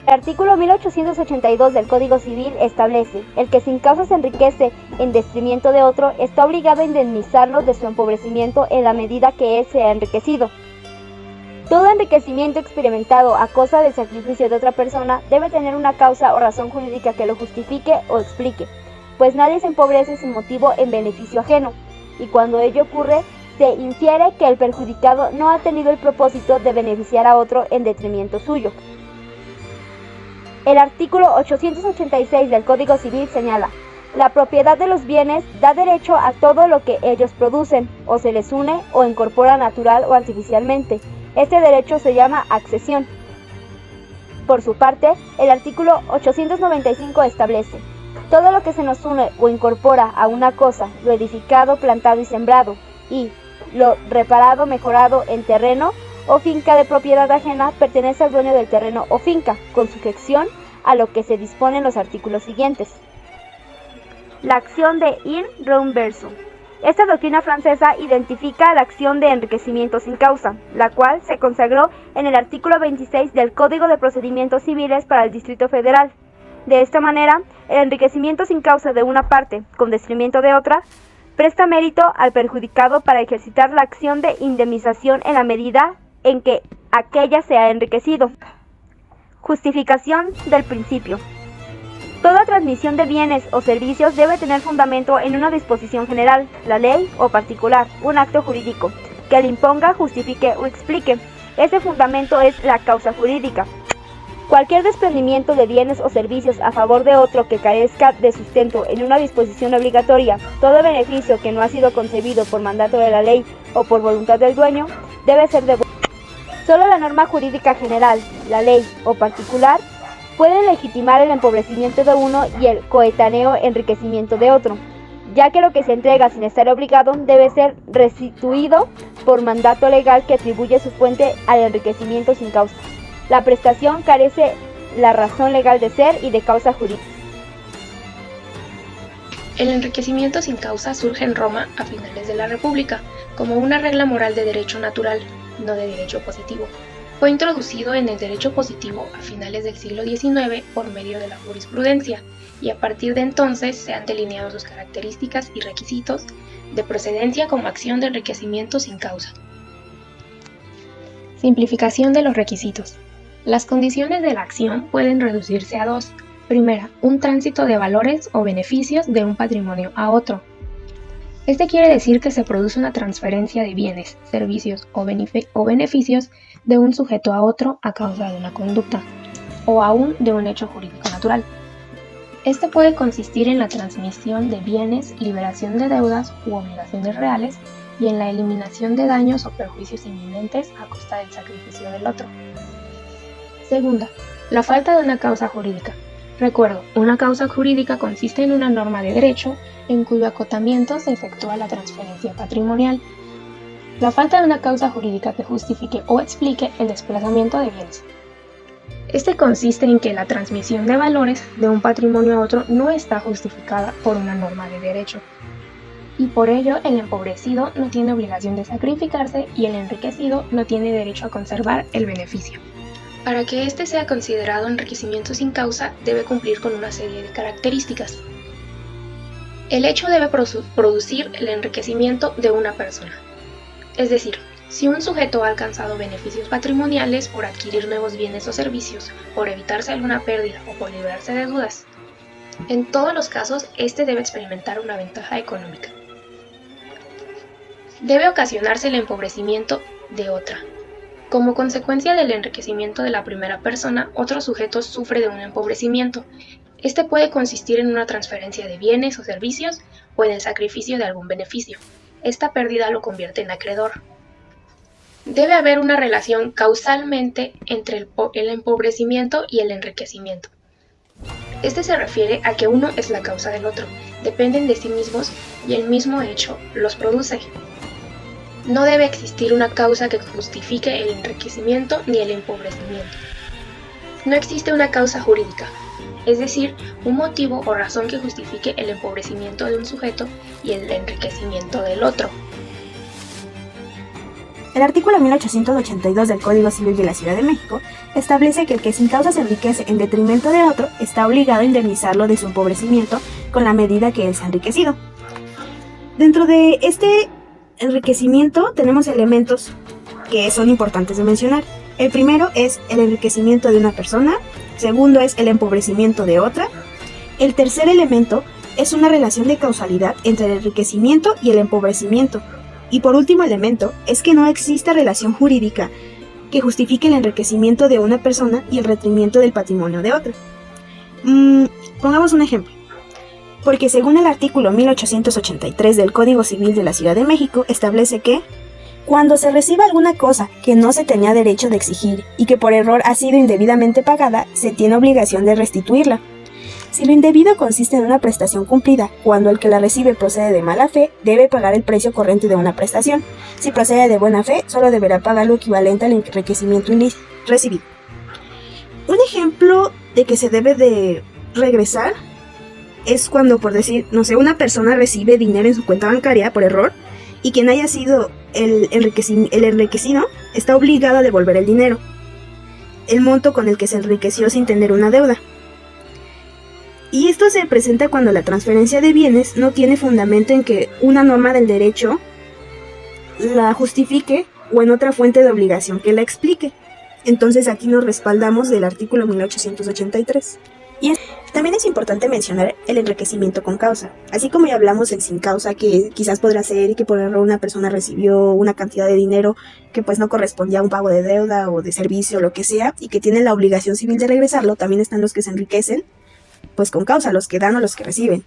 El artículo 1882 del Código Civil establece: el que sin causa se enriquece en detrimento de otro está obligado a indemnizarlo de su empobrecimiento en la medida que él se ha enriquecido. Todo enriquecimiento experimentado a costa del sacrificio de otra persona debe tener una causa o razón jurídica que lo justifique o explique, pues nadie se empobrece sin motivo en beneficio ajeno, y cuando ello ocurre, se infiere que el perjudicado no ha tenido el propósito de beneficiar a otro en detrimento suyo. El artículo 886 del Código Civil señala: la propiedad de los bienes da derecho a todo lo que ellos producen, o se les une o incorpora natural o artificialmente. Este derecho se llama accesión. Por su parte, el artículo 895 establece: todo lo que se nos une o incorpora a una cosa, lo edificado, plantado y sembrado, y lo reparado, mejorado en terreno o finca de propiedad ajena, pertenece al dueño del terreno o finca, con sujeción a lo que se dispone en los artículos siguientes. La acción de in rem versum. Esta doctrina francesa identifica la acción de enriquecimiento sin causa, la cual se consagró en el artículo 26 del Código de Procedimientos Civiles para el Distrito Federal. De esta manera, el enriquecimiento sin causa de una parte, con detrimento de otra, presta mérito al perjudicado para ejercitar la acción de indemnización en la medida en que aquella se ha enriquecido. Justificación del principio. Toda transmisión de bienes o servicios debe tener fundamento en una disposición general, la ley o particular, un acto jurídico, que le imponga, justifique o explique. Ese fundamento es la causa jurídica. Cualquier desprendimiento de bienes o servicios a favor de otro que carezca de sustento en una disposición obligatoria, todo beneficio que no ha sido concebido por mandato de la ley o por voluntad del dueño, debe ser devuelto. Solo la norma jurídica general, la ley o particular, pueden legitimar el empobrecimiento de uno y el coetáneo enriquecimiento de otro, ya que lo que se entrega sin estar obligado debe ser restituido por mandato legal que atribuye su fuente al enriquecimiento sin causa. La prestación carece la razón legal de ser y de causa jurídica. El enriquecimiento sin causa surge en Roma a finales de la República como una regla moral de derecho natural, no de derecho positivo. Fue introducido en el derecho positivo a finales del siglo XIX por medio de la jurisprudencia, y a partir de entonces se han delineado sus características y requisitos de procedencia como acción de enriquecimiento sin causa. Simplificación de los requisitos. Las condiciones de la acción pueden reducirse a dos. Primera, un tránsito de valores o beneficios de un patrimonio a otro. Este quiere decir que se produce una transferencia de bienes, servicios o beneficios de un sujeto a otro a causa de una conducta, o aún de un hecho jurídico natural. Este puede consistir en la transmisión de bienes, liberación de deudas u obligaciones reales y en la eliminación de daños o perjuicios inminentes a costa del sacrificio del otro. Segunda, la falta de una causa jurídica. Recuerdo, una causa jurídica consiste en una norma de derecho en cuyo acotamiento se efectúa la transferencia patrimonial. La falta de una causa jurídica que justifique o explique el desplazamiento de bienes. Este consiste en que la transmisión de valores de un patrimonio a otro no está justificada por una norma de derecho, y por ello el empobrecido no tiene obligación de sacrificarse y el enriquecido no tiene derecho a conservar el beneficio. Para que éste sea considerado enriquecimiento sin causa, debe cumplir con una serie de características. El hecho debe producir el enriquecimiento de una persona. Es decir, si un sujeto ha alcanzado beneficios patrimoniales por adquirir nuevos bienes o servicios, por evitarse alguna pérdida o por librarse de dudas, en todos los casos, éste debe experimentar una ventaja económica. Debe ocasionarse el empobrecimiento de otra. Como consecuencia del enriquecimiento de la primera persona, otro sujeto sufre de un empobrecimiento. Este puede consistir en una transferencia de bienes o servicios o en el sacrificio de algún beneficio. Esta pérdida lo convierte en acreedor. Debe haber una relación causalmente entre el empobrecimiento y el enriquecimiento. Este se refiere a que uno es la causa del otro, dependen de sí mismos y el mismo hecho los produce. No debe existir una causa que justifique el enriquecimiento ni el empobrecimiento. No existe una causa jurídica, es decir, un motivo o razón que justifique el empobrecimiento de un sujeto y el enriquecimiento del otro. El artículo 1882 del Código Civil de la Ciudad de México establece que el que sin causa se enriquece en detrimento de otro está obligado a indemnizarlo de su empobrecimiento con la medida que él se ha enriquecido. Dentro de este enriquecimiento tenemos elementos que son importantes de mencionar. El primero es el enriquecimiento de una persona, segundo es el empobrecimiento de otra. El tercer elemento es una relación de causalidad entre el enriquecimiento y el empobrecimiento. Y por último elemento es que no exista relación jurídica que justifique el enriquecimiento de una persona y el retrimento del patrimonio de otra. Pongamos un ejemplo. Porque según el artículo 1883 del Código Civil de la Ciudad de México establece que cuando se reciba alguna cosa que no se tenía derecho de exigir y que por error ha sido indebidamente pagada, se tiene obligación de restituirla. Si lo indebido consiste en una prestación cumplida, cuando el que la recibe procede de mala fe, debe pagar el precio corriente de una prestación. Si procede de buena fe, solo deberá pagar lo equivalente al enriquecimiento recibido. Un ejemplo de que se debe de regresar es cuando, por decir, una persona recibe dinero en su cuenta bancaria por error y quien haya sido el enriquecido está obligado a devolver el dinero, el monto con el que se enriqueció sin tener una deuda. Y esto se presenta cuando la transferencia de bienes no tiene fundamento en que una norma del derecho la justifique o en otra fuente de obligación que la explique. Entonces aquí nos respaldamos del artículo 1883. También es importante mencionar el enriquecimiento con causa. Así como ya hablamos del sin causa, que quizás podrá ser que por error una persona recibió una cantidad de dinero que pues no correspondía a un pago de deuda o de servicio o lo que sea, y que tienen la obligación civil de regresarlo, también están los que se enriquecen pues con causa, los que dan o los que reciben.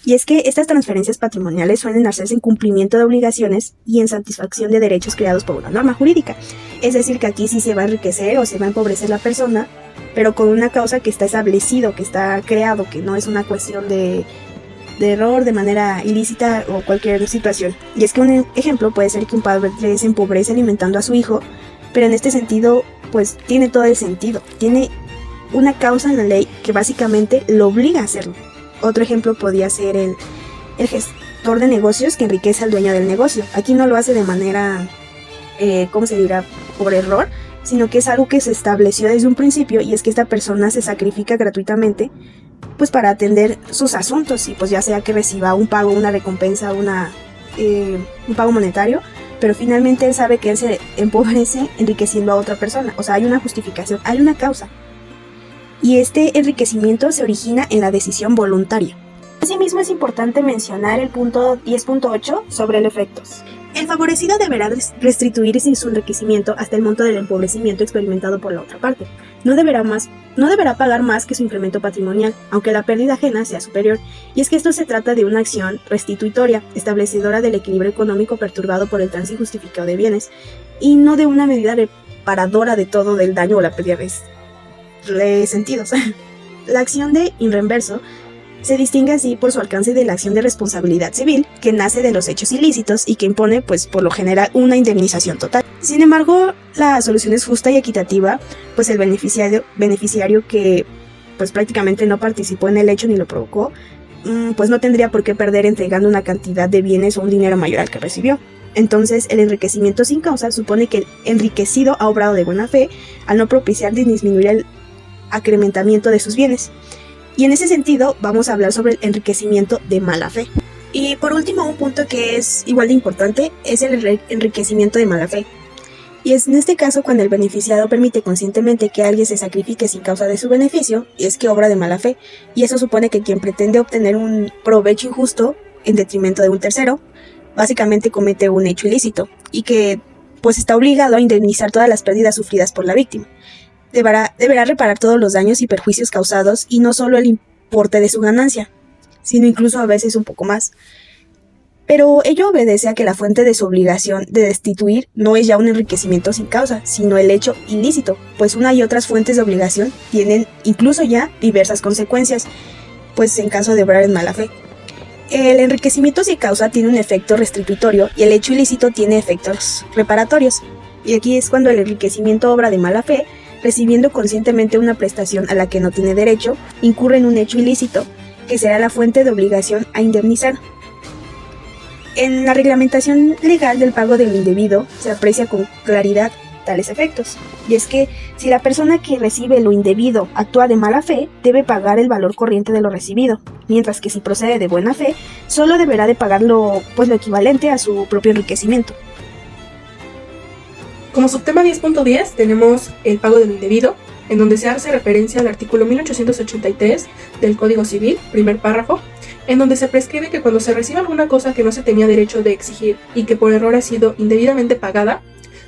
Y es que estas transferencias patrimoniales suelen hacerse en cumplimiento de obligaciones y en satisfacción de derechos creados por una norma jurídica. Es decir, que aquí sí se va a enriquecer o se va a empobrecer la persona, pero con una causa que está establecido, que está creado, que no es una cuestión de error de manera ilícita o cualquier situación. Y es que un ejemplo puede ser que un padre se empobrece alimentando a su hijo, pero en este sentido, pues tiene todo el sentido. Tiene una causa en la ley que básicamente lo obliga a hacerlo. Otro ejemplo podría ser el gestor de negocios que enriquece al dueño del negocio. Aquí no lo hace de manera, por error, sino que es algo que se estableció desde un principio, y es que esta persona se sacrifica gratuitamente pues para atender sus asuntos, y pues ya sea que reciba un pago, una recompensa, un pago monetario, pero finalmente él sabe que él se empobrece enriqueciendo a otra persona. O sea, hay una justificación, hay una causa. Y este enriquecimiento se origina en la decisión voluntaria. Asimismo, es importante mencionar el punto 10.8 sobre los efectos. El favorecido deberá restituir sin su enriquecimiento hasta el monto del empobrecimiento experimentado por la otra parte. No deberá pagar más que su incremento patrimonial, aunque la pérdida ajena sea superior. Y es que esto se trata de una acción restitutoria, establecedora del equilibrio económico perturbado por el trance injustificado de bienes, y no de una medida reparadora de todo del daño o la pérdida de sentidos. La acción de reembolso se distingue así por su alcance de la acción de responsabilidad civil, que nace de los hechos ilícitos y que impone, pues por lo general, una indemnización total. Sin embargo, la solución es justa y equitativa, pues el beneficiario que pues prácticamente no participó en el hecho ni lo provocó, pues no tendría por qué perder entregando una cantidad de bienes o un dinero mayor al que recibió. Entonces, el enriquecimiento sin causa supone que el enriquecido ha obrado de buena fe al no propiciar ni disminuir el acrecentamiento de sus bienes. Y en ese sentido vamos a hablar sobre el enriquecimiento de mala fe. Y por último, un punto que es igual de importante es el enriquecimiento de mala fe. Y es en este caso cuando el beneficiado permite conscientemente que alguien se sacrifique sin causa de su beneficio, y es que obra de mala fe. Y eso supone que quien pretende obtener un provecho injusto en detrimento de un tercero, básicamente comete un hecho ilícito, y que pues está obligado a indemnizar todas las pérdidas sufridas por la víctima. Deberá reparar todos los daños y perjuicios causados, y no solo el importe de su ganancia, sino incluso a veces un poco más. Pero ello obedece a que la fuente de su obligación de destituir no es ya un enriquecimiento sin causa, sino el hecho ilícito, pues una y otras fuentes de obligación tienen incluso ya diversas consecuencias, pues en caso de obrar en mala fe. El enriquecimiento sin causa tiene un efecto restitutorio y el hecho ilícito tiene efectos reparatorios. Y aquí es cuando el enriquecimiento obra de mala fe, recibiendo conscientemente una prestación a la que no tiene derecho, incurre en un hecho ilícito, que será la fuente de obligación a indemnizar. En la reglamentación legal del pago de lo indebido se aprecia con claridad tales efectos. Y es que si la persona que recibe lo indebido actúa de mala fe, debe pagar el valor corriente de lo recibido, mientras que si procede de buena fe, solo deberá de pagar lo equivalente a su propio enriquecimiento. Como subtema 10.10 tenemos el pago de lo indebido, en donde se hace referencia al artículo 1883 del Código Civil, primer párrafo, en donde se prescribe que cuando se recibe alguna cosa que no se tenía derecho de exigir y que por error ha sido indebidamente pagada,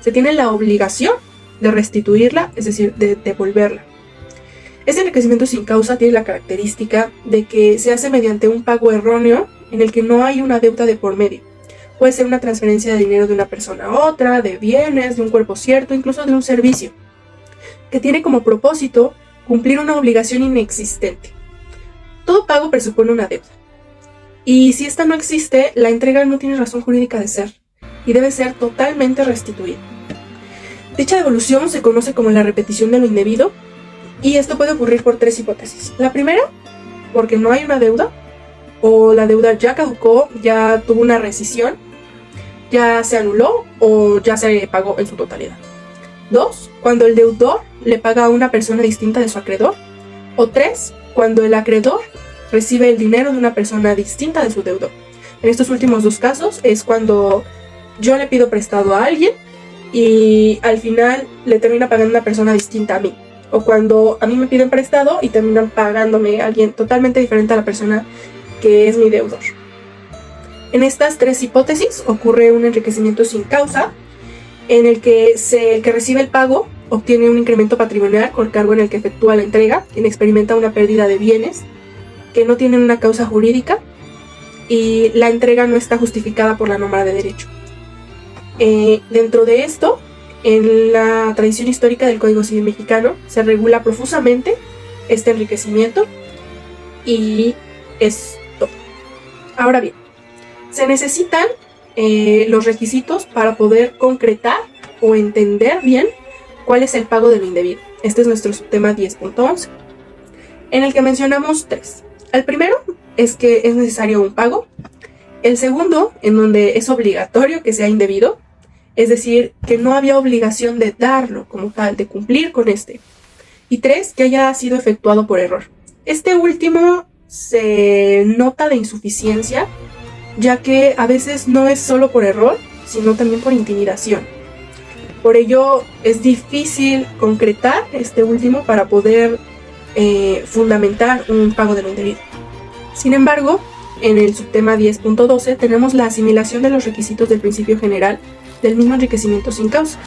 se tiene la obligación de restituirla, es decir, de devolverla. Este enriquecimiento sin causa tiene la característica de que se hace mediante un pago erróneo en el que no hay una deuda de por medio. Puede ser una transferencia de dinero de una persona a otra, de bienes, de un cuerpo cierto, incluso de un servicio, que tiene como propósito cumplir una obligación inexistente. Todo pago presupone una deuda. Y si esta no existe, la entrega no tiene razón jurídica de ser y debe ser totalmente restituida. Dicha devolución se conoce como la repetición de lo indebido y esto puede ocurrir por tres hipótesis. La primera, porque no hay una deuda o la deuda ya caducó, ya tuvo una rescisión, ya se anuló o ya se pagó en su totalidad. 2, cuando el deudor le paga a una persona distinta de su acreedor. O 3, cuando el acreedor recibe el dinero de una persona distinta de su deudor. En estos últimos dos casos es cuando yo le pido prestado a alguien y al final le termina pagando una persona distinta a mí. O cuando a mí me piden prestado y terminan pagándome a alguien totalmente diferente a la persona que es mi deudor. En estas tres hipótesis ocurre un enriquecimiento sin causa, en el que el que recibe el pago obtiene un incremento patrimonial con cargo en el que efectúa la entrega, quien experimenta una pérdida de bienes que no tienen una causa jurídica y la entrega no está justificada por la norma de derecho. Dentro de esto, en la tradición histórica del Código Civil mexicano se regula profusamente este enriquecimiento y es todo. Ahora bien, se necesitan los requisitos para poder concretar o entender bien cuál es el pago de lo indebido. Este es nuestro subtema 10.11, en el que mencionamos tres. El primero es que es necesario un pago. El segundo, en donde es obligatorio que sea indebido, es decir, que no había obligación de darlo como tal, de cumplir con este. Y 3, que haya sido efectuado por error. Este último se nota de insuficiencia, ya que a veces no es solo por error, sino también por intimidación. Por ello es difícil concretar este último para poder fundamentar un pago de lo indebido. Sin embargo, en el subtema 10.12 tenemos la asimilación de los requisitos del principio general del mismo enriquecimiento sin causa.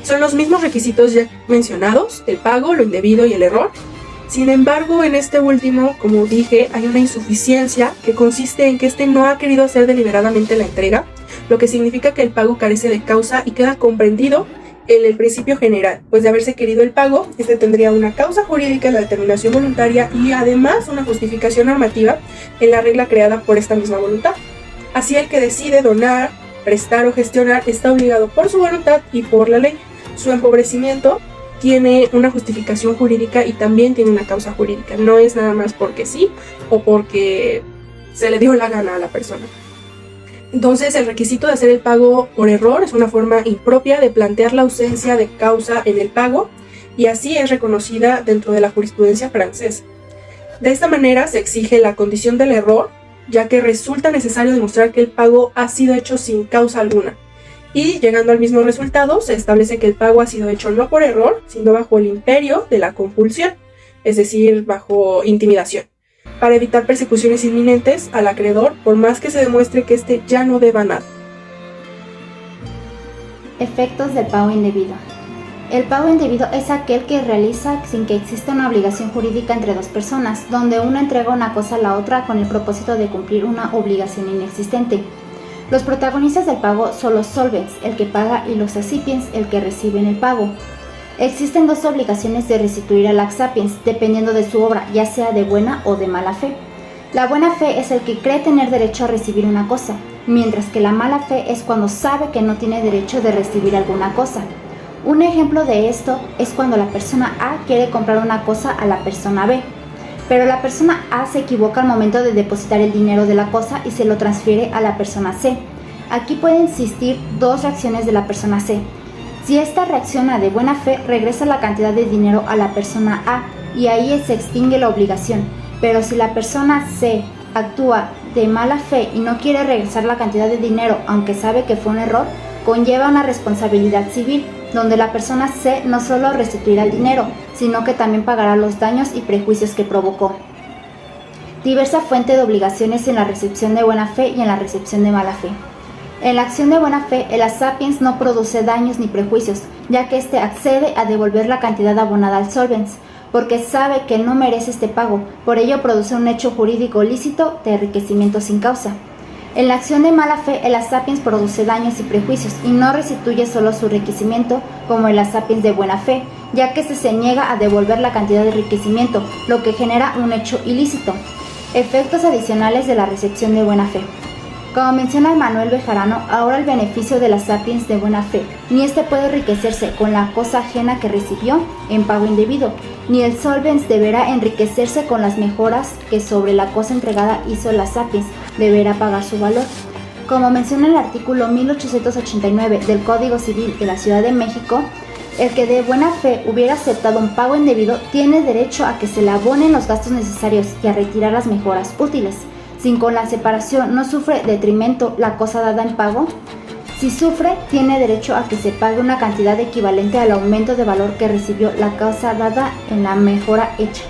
Son los mismos requisitos ya mencionados, el pago, lo indebido y el error. Sin embargo, en este último, como dije, hay una insuficiencia que consiste en que este no ha querido hacer deliberadamente la entrega, lo que significa que el pago carece de causa y queda comprendido en el principio general, pues de haberse querido el pago, este tendría una causa jurídica en la determinación voluntaria y además una justificación normativa en la regla creada por esta misma voluntad. Así el que decide donar, prestar o gestionar está obligado por su voluntad y por la ley. Su empobrecimiento tiene una justificación jurídica y también tiene una causa jurídica. No es nada más porque sí o porque se le dio la gana a la persona. Entonces, el requisito de hacer el pago por error es una forma impropia de plantear la ausencia de causa en el pago y así es reconocida dentro de la jurisprudencia francesa. De esta manera se exige la condición del error, ya que resulta necesario demostrar que el pago ha sido hecho sin causa alguna. Y llegando al mismo resultado, se establece que el pago ha sido hecho no por error, sino bajo el imperio de la compulsión, es decir, bajo intimidación, para evitar persecuciones inminentes al acreedor, por más que se demuestre que éste ya no deba nada. Efectos del pago indebido. El pago indebido es aquel que realiza sin que exista una obligación jurídica entre dos personas, donde una entrega una cosa a la otra con el propósito de cumplir una obligación inexistente. Los protagonistas del pago son los solvens, el que paga, y los accipiens, el que reciben el pago. Existen dos obligaciones de restituir al accipiens, dependiendo de su obra, ya sea de buena o de mala fe. La buena fe es el que cree tener derecho a recibir una cosa, mientras que la mala fe es cuando sabe que no tiene derecho de recibir alguna cosa. Un ejemplo de esto es cuando la persona A quiere comprar una cosa a la persona B, pero la persona A se equivoca al momento de depositar el dinero de la cosa y se lo transfiere a la persona C, Aquí pueden existir dos reacciones de la persona C. Si esta reacciona de buena fe, regresa la cantidad de dinero a la persona A y ahí se extingue la obligación. Pero si la persona C actúa de mala fe y no quiere regresar la cantidad de dinero, aunque sabe que fue un error, conlleva una responsabilidad civil, donde la persona C no solo restituirá el dinero, sino que también pagará los daños y prejuicios que provocó. Diversa fuente de obligaciones en la recepción de buena fe y en la recepción de mala fe. En la acción de buena fe, el sapiens no produce daños ni prejuicios, ya que éste accede a devolver la cantidad abonada al solvens, porque sabe que no merece este pago, por ello produce un hecho jurídico lícito de enriquecimiento sin causa. En la acción de mala fe, el sapiens produce daños y prejuicios y no restituye solo su enriquecimiento como el sapiens de buena fe, ya que se niega a devolver la cantidad de enriquecimiento, lo que genera un hecho ilícito. Efectos adicionales de la recepción de buena fe. Como menciona Manuel Bejarano, ahora el beneficio de la sapiens de buena fe, ni éste puede enriquecerse con la cosa ajena que recibió en pago indebido, ni el solvens deberá enriquecerse con las mejoras que sobre la cosa entregada hizo la sapiens, deberá pagar su valor. Como menciona el artículo 1889 del Código Civil de la Ciudad de México, el que de buena fe hubiera aceptado un pago indebido tiene derecho a que se le abonen los gastos necesarios y a retirar las mejoras útiles. Si con la separación no sufre detrimento la cosa dada en pago, si sufre, tiene derecho a que se pague una cantidad equivalente al aumento de valor que recibió la cosa dada en la mejora hecha.